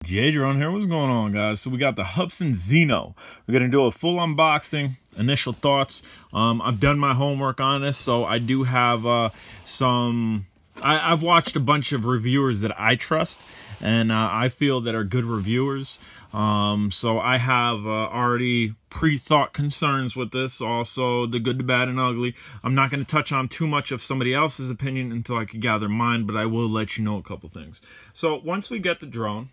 GA Drone here. What's going on, guys? So we got the Hubsan Zino. We're gonna do a full unboxing, initial thoughts. I've done my homework on this, so I do have I've watched a bunch of reviewers that I trust and I feel that are good reviewers. So I have already pre-thought concerns with this, also the good, the bad, and ugly. I'm not going to touch on too much of somebody else's opinion until I can gather mine, but I will let you know a couple things. So once we get the drone,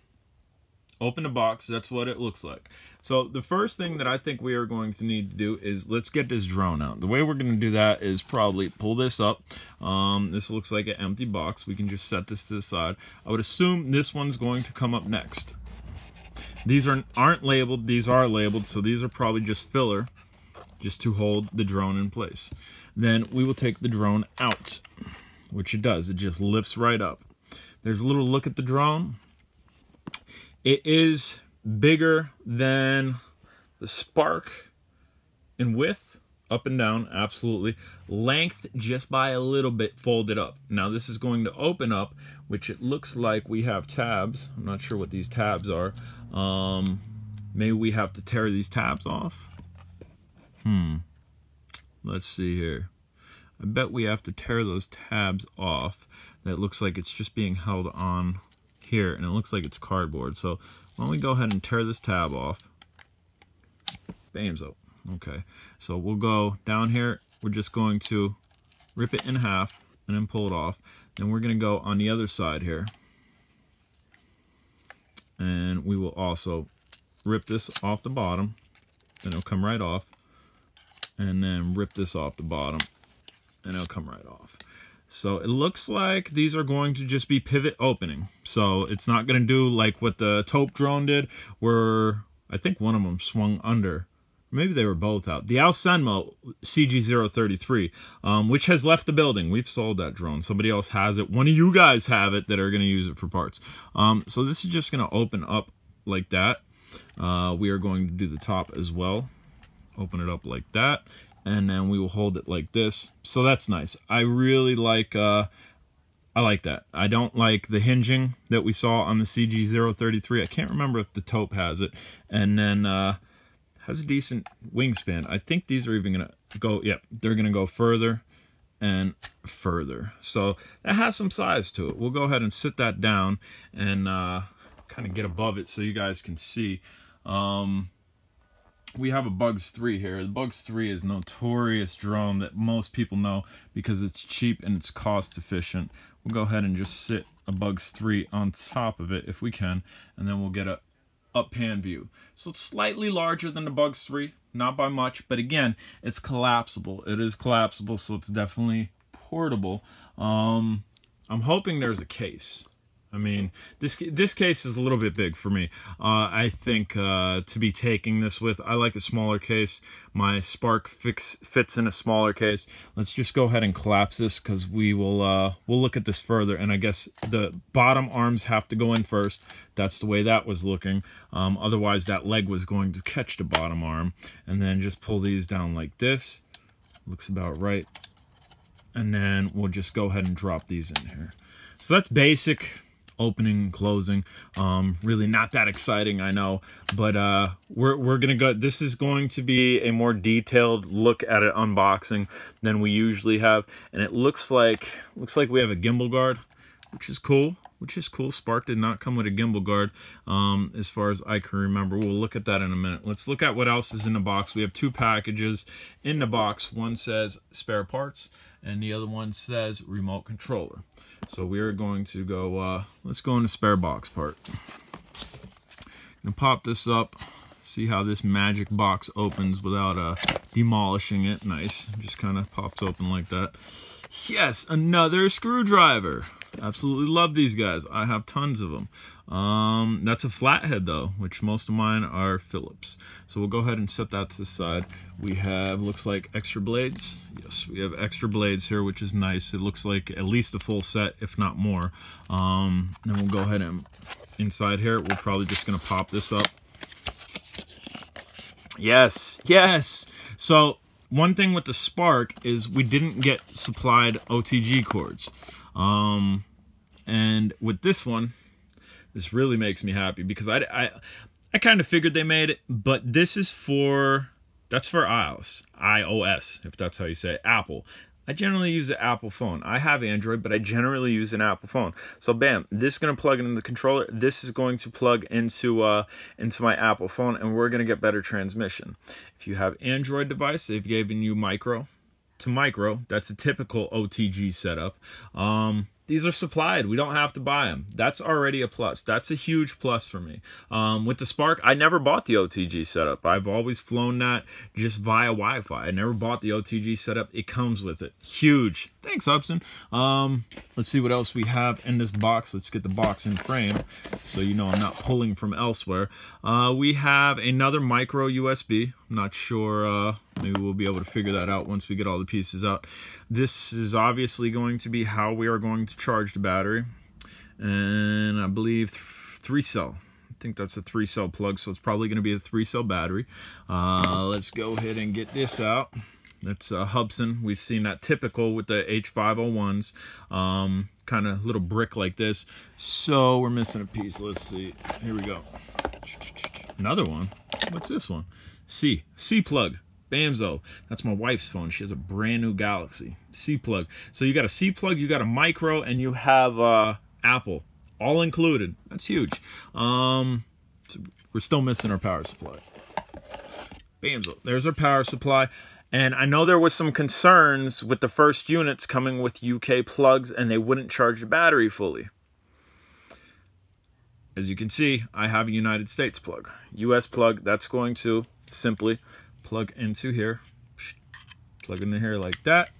open the box, that's what it looks like. So the first thing that I think we are going to need to do is let's get this drone out. The way we're going to do that is probably pull this up. This looks like an empty box. We can just set this to the side. I would assume this one's going to come up next. These aren't labeled, these are labeled, so these are probably just filler, just to hold the drone in place. Then we will take the drone out, which it does. It just lifts right up. There's a little look at the drone. It is bigger than the Spark in width, up and down, absolutely. Length just by a little bit folded up. Now this is going to open up, which it looks like we have tabs. I'm not sure what these tabs are. Maybe we have to tear these tabs off. Let's see here. I bet we have to tear those tabs off. That looks like it's just being held on here, and it looks like it's cardboard. So why don't we go ahead and tear this tab off. Bamzo. Okay, so we'll go down here. We're just going to rip it in half and then pull it off. Then we're going to go on the other side here. And we will also rip this off the bottom. And it'll come right off. And then rip this off the bottom. And it'll come right off. So it looks like these are going to just be pivot opening. So it's not going to do like what the taupe drone did, where I think one of them swung under. Maybe they were both out. The Alsenmo CG033, which has left the building. We've sold that drone. Somebody else has it. One of you guys have it that are going to use it for parts. So this is just going to open up like that. We are going to do the top as well. Open it up like that. And then we will hold it like this. So that's nice. I really like... I like that. I don't like the hinging that we saw on the CG033. I can't remember if the taupe has it. And then... has a decent wingspan. I think these are even gonna go, they're gonna go further and further. So that has some size to it. We'll go ahead and sit that down and kind of get above it so you guys can see. We have a Bugs 3 here. The Bugs 3 is a notorious drone that most people know because it's cheap and it's cost efficient. We'll go ahead and just sit a Bugs 3 on top of it if we can, and then we'll get a up pan view. So it's slightly larger than the Bugs 3, not by much, but again, it's collapsible. It is collapsible, so it's definitely portable. I'm hoping there's a case. I mean, this case is a little bit big for me. I think to be taking this with, I like a smaller case. My Spark fits in a smaller case. Let's just go ahead and collapse this because we will we'll look at this further. And I guess the bottom arms have to go in first. That's the way that was looking. Otherwise, that leg was going to catch the bottom arm. And then just pull these down like this. Looks about right. And then we'll just go ahead and drop these in here. So that's basic. Opening, closing, really not that exciting, I know, but we're gonna go. This is going to be a more detailed look at it unboxing than we usually have, and it looks like we have a gimbal guard, which is cool. Spark did not come with a gimbal guard, as far as I can remember. We'll look at that in a minute. Let's look at what else is in the box. We have two packages in the box. One says spare parts, and the other one says remote controller. So we are going to go, let's go in the spare box part. Gonna pop this up, see how this magic box opens without demolishing it. Nice, just kind of pops open like that. Yes, another screwdriver. Absolutely love these guys. I have tons of them. That's a flathead though, which most of mine are Phillips. So we'll go ahead and set that to the side. We have, looks like extra blades. Yes, we have extra blades here, which is nice. It looks like at least a full set, if not more. Then we'll go ahead and inside here, we're probably just gonna pop this up. Yes, yes. So one thing with the Spark is we didn't get supplied OTG cords. And with this one, This really makes me happy because I kind of figured they made it, but this is for, that's for iOS, if that's how you say it, Apple. I generally use an Apple phone. I have Android, but I generally use an Apple phone. So bam, this is going to plug into the controller. This is going to plug into my Apple phone, and we're going to get better transmission. If you have Android device, they've given you micro to micro. That's a typical OTG setup. These are supplied. We don't have to buy them. That's already a plus. That's a huge plus for me. With the Spark, I never bought the OTG setup. I've always flown that just via Wi-Fi. I never bought the OTG setup. It comes with it. Huge. Thanks, Hubsan. Let's see what else we have in this box. Let's get the box in frame so you know I'm not pulling from elsewhere. We have another micro USB. I'm not sure. Maybe we'll be able to figure that out once we get all the pieces out. This is obviously going to be how we are going to charge the battery. And I believe 3-cell. I think that's a 3-cell plug, so it's probably going to be a 3-cell battery. Let's go ahead and get this out. That's Hubsan. We've seen that typical with the H501s. Kind of little brick like this. So we're missing a piece. Let's see. Here we go. Another one. What's this one? C plug. Bamzo. That's my wife's phone. She has a brand new Galaxy. C plug. So you got a C plug, you got a micro, and you have Apple. All included. That's huge. So we're still missing our power supply. Bamzo. There's our power supply. And I know there was some concerns with the first units coming with UK plugs, and they wouldn't charge the battery fully. As you can see, I have a United States plug. US plug, that's going to simply plug into here. Plug into here like that.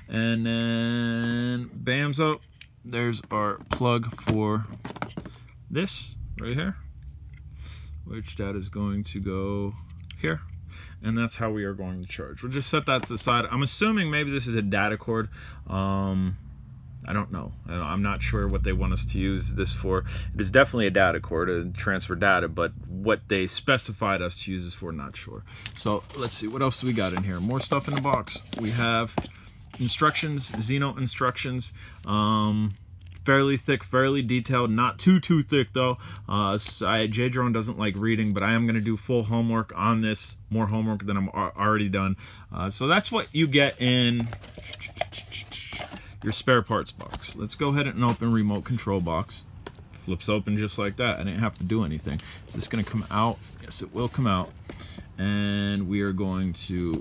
And then, bamzo, there's our plug for this right here. Which that is going to go here. And that's how we are going to charge. We'll just set that to the side. I'm assuming maybe this is a data cord. I don't know. I'm not sure what they want us to use this for. It is definitely a data cord to transfer data, but what they specified us to use this for, not sure. So let's see, what else do we got in here? More stuff in the box. We have instructions, Zino instructions. Fairly thick, fairly detailed, not too thick though. J-Drone doesn't like reading, but I am going to do full homework on this, more homework than I'm already done. So that's what you get in your spare parts box. Let's go ahead and open remote control box. Flips open just like that. I didn't have to do anything. Is this going to come out? Yes, it will come out. And we are going to,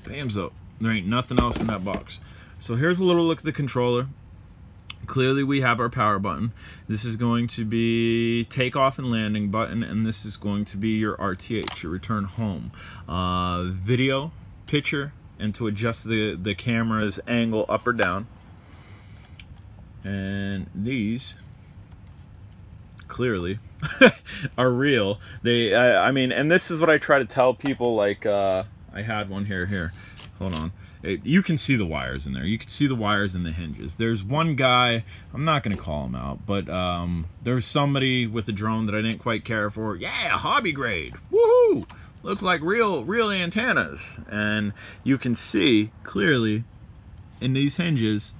bamzo. There ain't nothing else in that box. So here's a little look at the controller. Clearly we have our power button. This is going to be takeoff and landing button, and this is going to be your RTH, your return home. Video, picture, and to adjust the camera's angle up or down. And these clearly are real. They, I mean, and this is what I try to tell people, like, I had one here. Hold on. You can see the wires in there. You can see the wires in the hinges. There's one guy, I'm not going to call him out, but there's somebody with a drone that I didn't quite care for. Yeah, hobby grade. Woohoo! Looks like real antennas. And you can see clearly in these hinges,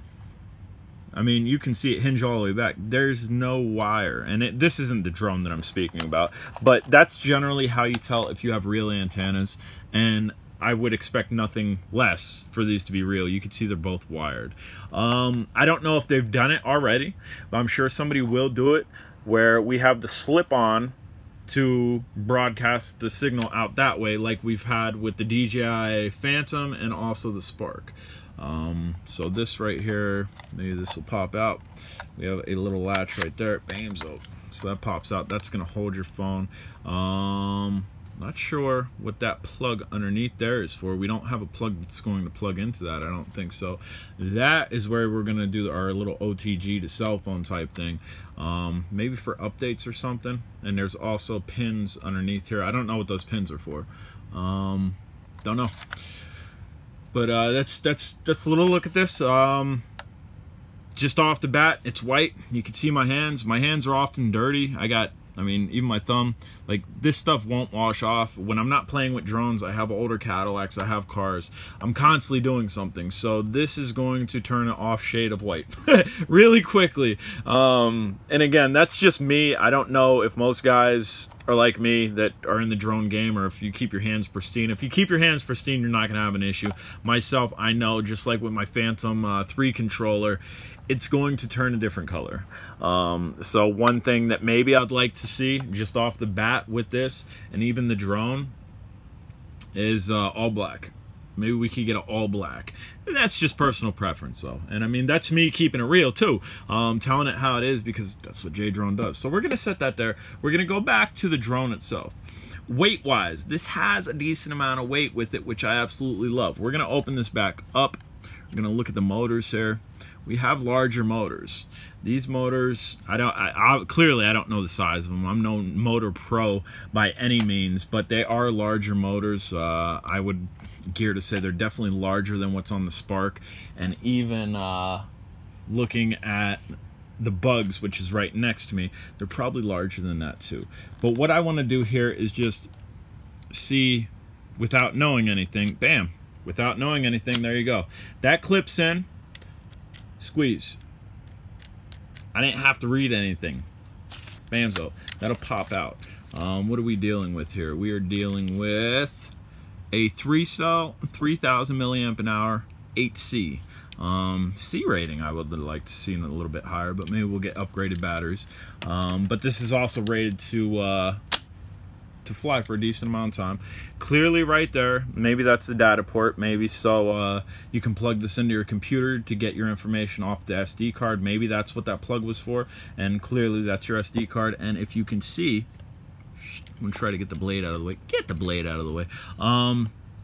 I mean, you can see it hinge all the way back. There's no wire. And this isn't the drone that I'm speaking about, but that's generally how you tell if you have real antennas. And I would expect nothing less for these to be real. You can see they're both wired. I don't know if they've done it already, but I'm sure somebody will do it where we have the slip-on to broadcast the signal out that way, like we've had with the DJI Phantom and also the Spark. So this right here, maybe this will pop out. We have a little latch right there. Bamzo. So that pops out. That's going to hold your phone. Not sure what that plug underneath there is for. We don't have a plug that's going to plug into that. I don't think so. That is where we're going to do our little OTG to cell phone type thing. Maybe for updates or something. And there's also pins underneath here. I don't know what those pins are for. Don't know. But that's a little look at this. Just off the bat, it's white. You can see my hands. My hands are often dirty. I got I mean, even my thumb, like this stuff won't wash off. When I'm not playing with drones, I have older Cadillacs, I have cars. I'm constantly doing something. So this is going to turn an off shade of white really quickly. And again, that's just me. I don't know if most guys are like me that are in the drone game, or if you keep your hands pristine. If you keep your hands pristine, you're not going to have an issue. Myself, I know, just like with my Phantom 3 controller, it's going to turn a different color. So one thing that maybe I'd like to see just off the bat with this, and even the drone, is all black. Maybe we could get an all black. That's just personal preference though. And I mean, that's me keeping it real too. Telling it how it is, because that's what J-Drone does. So we're gonna set that there. We're gonna go back to the drone itself. Weight wise, this has a decent amount of weight with it, which I absolutely love. We're gonna open this back up. We're gonna look at the motors here. We have larger motors. These motors, clearly I don't know the size of them. I'm no motor pro by any means, but they are larger motors. I would gear to say they're definitely larger than what's on the Spark. And even looking at the Bugs, which is right next to me, they're probably larger than that too. But what I want to do here is just see, without knowing anything, bam, without knowing anything, there you go. That clips in. Squeeze. I didn't have to read anything. Bamzo. That'll pop out. What are we dealing with here? We are dealing with a 3-cell, 3,000 milliamp an hour, 8C. C rating I would like to see a little bit higher, but maybe we'll get upgraded batteries. But this is also rated to fly for a decent amount of time. Clearly right there, maybe that's the data port, maybe so you can plug this into your computer to get your information off the SD card. Maybe that's what that plug was for, and clearly that's your SD card. And if you can see, I'm gonna try to get the blade out of the way. Get the blade out of the way.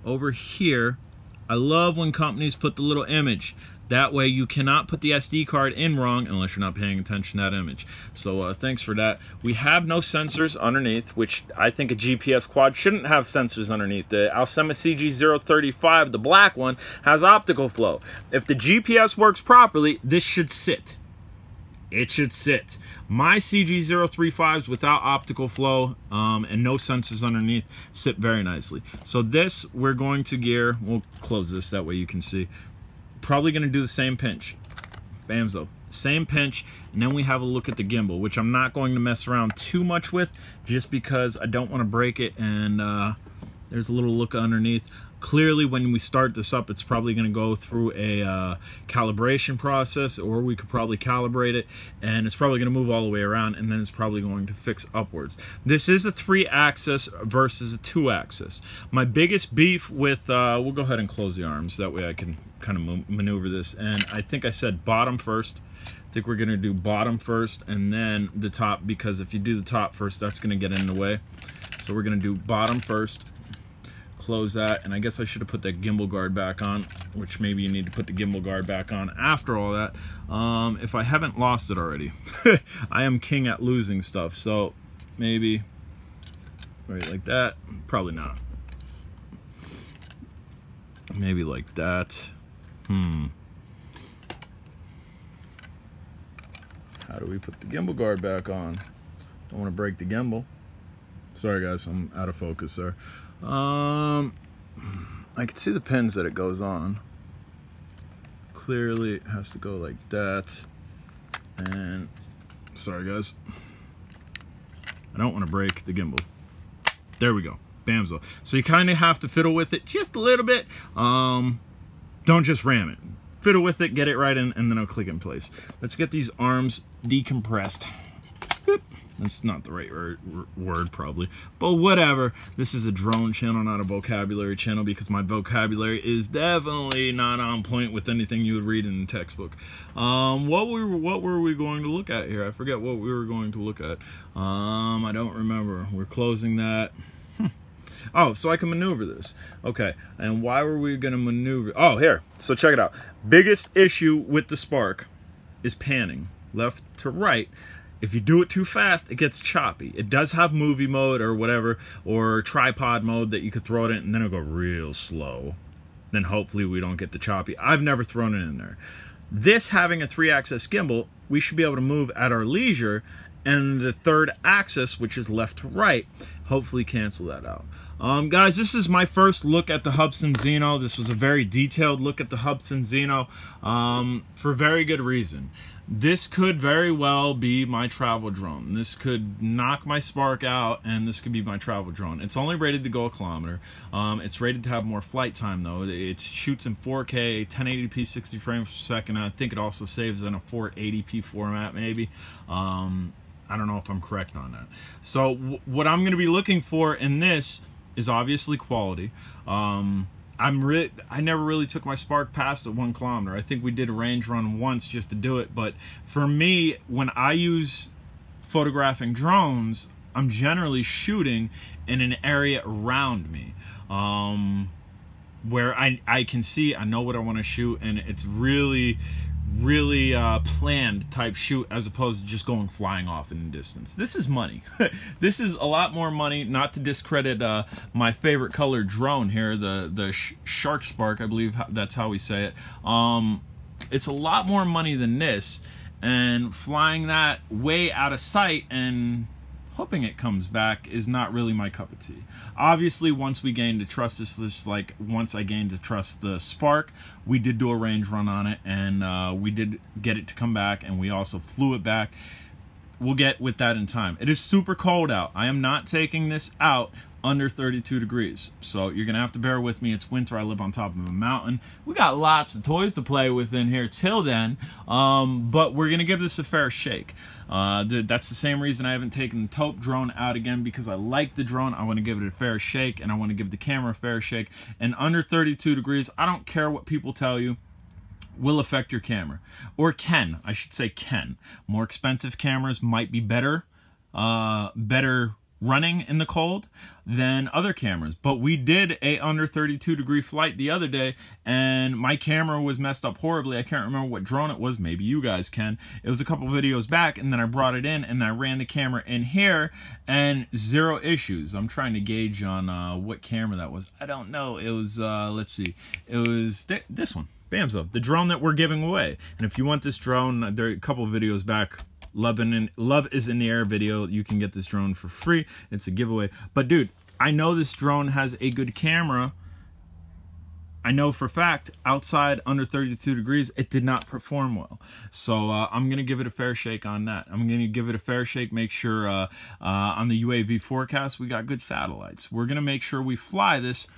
Over here, I love when companies put the little image. That way you cannot put the SD card in wrong unless you're not paying attention to that image. So thanks for that. We have no sensors underneath, which I think a GPS quad shouldn't have sensors underneath. The Alcema CG035, the black one, has optical flow. If the GPS works properly, this should sit. It should sit. My CG035s without optical flow and no sensors underneath sit very nicely. So this we're going to gear. We'll close this, that way you can see. Probably going to do the same pinch. Bamzo. Same pinch, and then we have a look at the gimbal, which I'm not going to mess around too much with, just because I don't want to break it. And there's a little look underneath. Clearly, when we start this up, it's probably going to go through a calibration process, or we could probably calibrate it, and it's probably going to move all the way around, and then it's probably going to fix upwards. This is a 3-axis versus a 2-axis. My biggest beef with, we'll go ahead and close the arms, that way I can kind of maneuver this, and I think I said bottom first. I think we're going to do bottom first, and then the top, because if you do the top first, that's going to get in the way. So we're going to do bottom first. Close that, and I guess I should have put that gimbal guard back on, which maybe you need to put the gimbal guard back on after all that, if I haven't lost it already. I am king at losing stuff, so maybe right like that. Probably not. Maybe like that. How do we put the gimbal guard back on? Don't want to break the gimbal. Sorry guys, I'm out of focus there. I can see the pins that it goes on. Clearly it has to go like that. And sorry guys, I don't want to break the gimbal. There we go. Bamzo. So you kind of have to fiddle with it just a little bit. Don't just ram it. Fiddle with it, get it right in, and then it'll click in place. Let's get these arms decompressed. That's not the right word probably, but whatever. This is a drone channel, not a vocabulary channel, because my vocabulary is definitely not on point with anything you would read in the textbook. What were we going to look at here? I forget what we were going to look at. I don't remember. We're closing that. Oh, so I can maneuver this. Okay, and why were we going to maneuver? Oh, here. So check it out. Biggest issue with the Spark is panning left to right. If you do it too fast, it gets choppy. It does have movie mode or whatever, or tripod mode that you could throw it in, and then it'll go real slow. Then hopefully we don't get the choppy. I've never thrown it in there. This having a 3-axis gimbal, we should be able to move at our leisure and the third axis, which is left to right, hopefully cancel that out. Guys, this is my first look at the Hubsan Zino. This was a very detailed look at the Hubsan Zino, for very good reason. This could very well be my travel drone. This could knock my Spark out, and this could be my travel drone. It's only rated to go a kilometer. It's rated to have more flight time, though. It shoots in 4K, 1080p, 60 frames per second. I think it also saves in a 480p format, maybe. I don't know if I'm correct on that. So what I'm going to be looking for in this is obviously quality. I never really took my Spark past at 1 kilometer. I think we did a range run once just to do it, but for me, when I use photographing drones, I'm generally shooting in an area around me, where I can see, I know what I want to shoot, and it's really planned type shoot, as opposed to just going flying off in the distance. This is money. This is a lot more money, not to discredit my favorite color drone here, the Shark Spark, I believe that's how we say it. It's a lot more money than this, and flying that way out of sight and hoping it comes back is not really my cup of tea. Obviously, once we gained to trust this, like once I gained to trust the Spark, we did do a range run on it, and we did get it to come back, and we also flew it back. We'll get with that in time. It is super cold out. I am not taking this out under 32 degrees, so you're gonna have to bear with me. It's winter. I live on top of a mountain. We got lots of toys to play with in here till then, but we're gonna give this a fair shake. That's the same reason I haven't taken the taupe drone out again, because I like the drone. I want to give it a fair shake, and I want to give the camera a fair shake. And under 32 degrees, I don't care what people tell you, will affect your camera. Or can, I should say can. More expensive cameras might be better running in the cold than other cameras, but we did a under 32 degree flight the other day, and my camera was messed up horribly. I can't remember what drone it was. Maybe you guys can. It was a couple videos back, and then I brought it in and I ran the camera in here, and zero issues. I'm trying to gauge on what camera that was. I don't know. It was let's see, it was this one, Bamzo, the drone that we're giving away. And if you want this drone, there are a couple of videos back, Love is in the Air video, you can get this drone for free. It's a giveaway. But dude, I know this drone has a good camera. I know for a fact, outside under 32 degrees, it did not perform well. So I'm going to give it a fair shake on that. I'm going to give it a fair shake, make sure on the UAV forecast, we got good satellites. We're going to make sure we fly this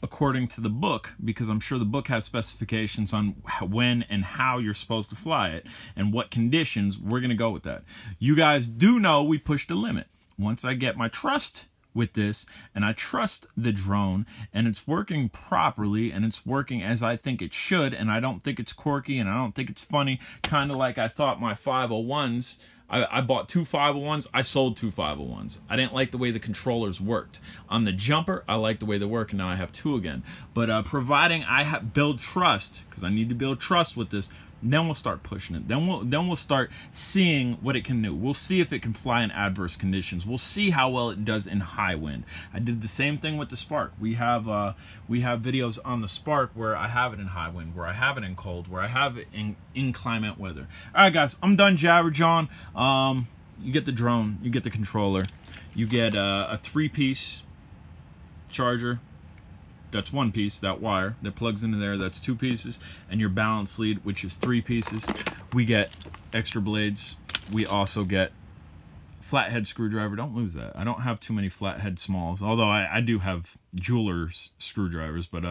according to the book, because I'm sure the book has specifications on when and how you're supposed to fly it and what conditions. We're going to go with that. You guys do know we pushed the limit. Once I get my trust with this, and I trust the drone, and it's working properly, and it's working as I think it should, and I don't think it's quirky, and I don't think it's funny, kind of like I thought my 501s. I bought 2 501s, I sold 2 501s. I didn't like the way the controllers worked. On the jumper, I like the way they work, and now I have 2 again. But providing I build trust, because I need to build trust with this, then we'll start pushing it. Then we'll start seeing what it can do. We'll see if it can fly in adverse conditions. We'll see how well it does in high wind. I did the same thing with the Spark. We have videos on the Spark where I have it in high wind, where I have it in cold, where I have it in inclement weather. All right, guys, I'm done jabber-jawing. You get the drone, you get the controller, you get a 3-piece charger. That's 1 piece, that wire that plugs into there, that's 2 pieces, and your balance lead, which is 3 pieces. We get extra blades. We also get flathead screwdriver. Don't lose that. I don't have too many flathead smalls, although I do have jeweler's screwdrivers, but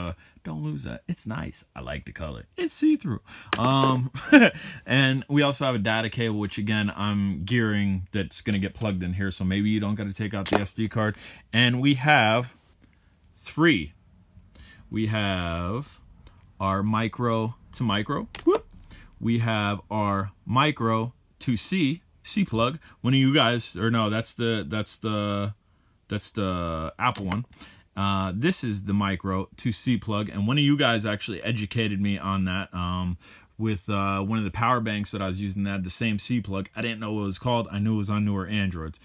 don't lose that. It's nice. I like the color. It's see-through. And we also have a data cable, which again, I'm gearing that's going to get plugged in here, so maybe you don't got to take out the SD card. And we have 3. We have our micro to micro. Whoop. We have our micro to C plug. One of you guys, or no, that's the Apple one. This is the micro to C plug, and one of you guys actually educated me on that with one of the power banks that I was using that had the same C plug. I didn't know what it was called. I knew it was on newer Androids.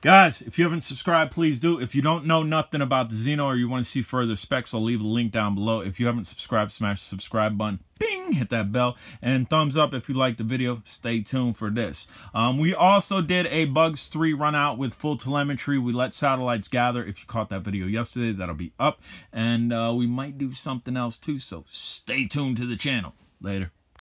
Guys, if you haven't subscribed, please do. If you don't know nothing about the Zino or you want to see further specs, I'll leave a link down below. If you haven't subscribed, smash the subscribe button. Bing! Hit that bell. And thumbs up if you liked the video. Stay tuned for this. We also did a Bugs 3 run out with full telemetry. We let satellites gather. If you caught that video yesterday, that'll be up. And we might do something else too, so stay tuned to the channel. Later.